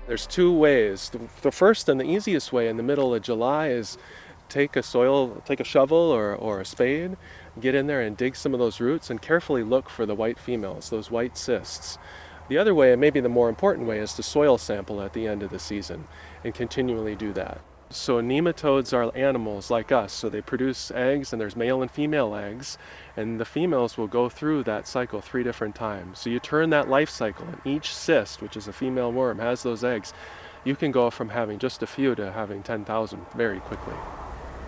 There's two ways. The first and the easiest way in the middle of July is take a shovel or a spade, get in there and dig some of those roots and carefully look for the white females, those white cysts. The other way, and maybe the more important way, is to soil sample at the end of the season and continually do that. So nematodes are animals like us, so they produce eggs, and there's male and female eggs, and the females will go through that cycle 3 different times. So you turn that life cycle, and each cyst, which is a female worm, has those eggs. You can go from having just a few to having 10,000 very quickly.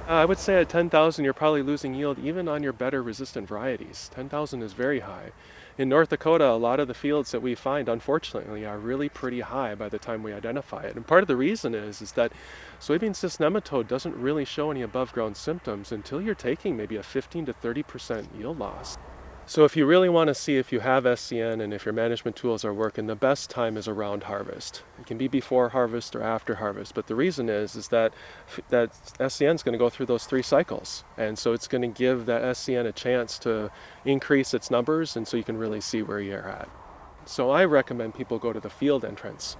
I would say at 10,000 you're probably losing yield even on your better resistant varieties. 10,000 is very high. In North Dakota, a lot of the fields that we find, unfortunately, are really pretty high by the time we identify it. And part of the reason is that soybean cyst nematode doesn't really show any above ground symptoms until you're taking maybe a 15 to 30% yield loss. So if you really want to see if you have SCN and if your management tools are working, the best time is around harvest. It can be before harvest or after harvest, but the reason is that SCN is going to go through those 3 cycles. And so it's going to give that SCN a chance to increase its numbers, and so you can really see where you're at. So I recommend people go to the field entrance.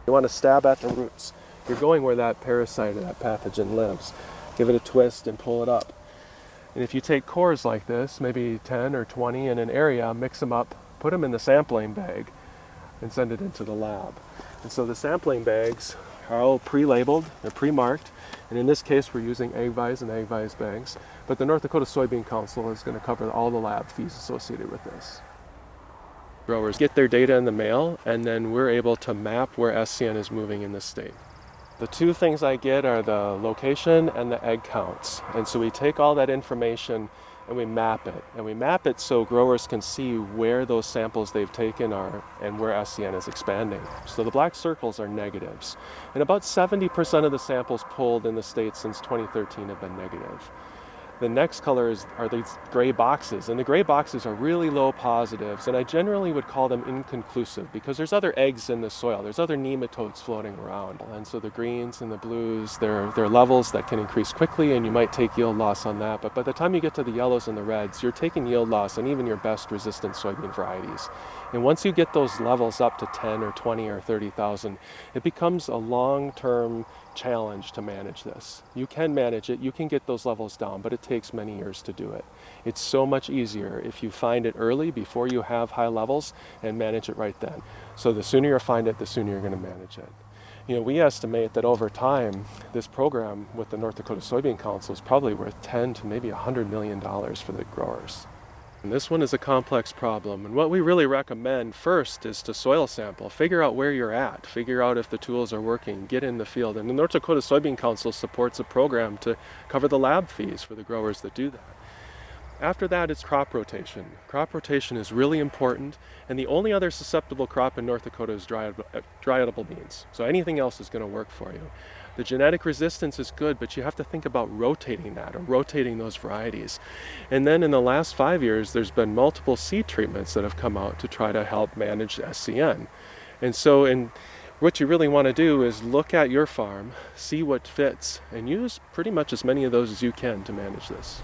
You want to stab at the roots. You're going where that parasite or that pathogen lives. Give it a twist and pull it up. And if you take cores like this, maybe 10 or 20 in an area, mix them up, put them in the sampling bag, and send it into the lab. And so the sampling bags are all pre-labeled, they're pre-marked, and in this case we're using AgVise and AgVise bags, but the North Dakota Soybean Council is going to cover all the lab fees associated with this. Growers get their data in the mail, and then we're able to map where SCN is moving in the state. The 2 things I get are the location and the egg counts. And so we take all that information and we map it. And we map it so growers can see where those samples they've taken are and where SCN is expanding. So the black circles are negatives. And about 70% of the samples pulled in the state since 2013 have been negative. The next colors are these gray boxes, and the gray boxes are really low positives, and I generally would call them inconclusive because there's other eggs in the soil, there's other nematodes floating around, and so the greens and the blues, they're levels that can increase quickly, and you might take yield loss on that, but by the time you get to the yellows and the reds, you're taking yield loss on even your best resistant soybean varieties. And once you get those levels up to 10 or 20 or 30,000, it becomes a long-term challenge to manage this. You can manage it, you can get those levels down, but it takes many years to do it. It's so much easier if you find it early before you have high levels and manage it right then. So the sooner you find it, the sooner you're going to manage it. You know, we estimate that over time, this program with the North Dakota Soybean Council is probably worth $10 to maybe $100 million for the growers. And this one is a complex problem, and what we really recommend first is to soil sample, figure out where you're at, figure out if the tools are working, get in the field. And the North Dakota Soybean Council supports a program to cover the lab fees for the growers that do that. After that, it's crop rotation. Crop rotation is really important, and the only other susceptible crop in North Dakota is dry edible beans. So anything else is going to work for you. The genetic resistance is good, but you have to think about rotating that or rotating those varieties. And then in the last 5 years, there's been multiple seed treatments that have come out to try to help manage SCN. And so what you really want to do is look at your farm, see what fits, and use pretty much as many of those as you can to manage this.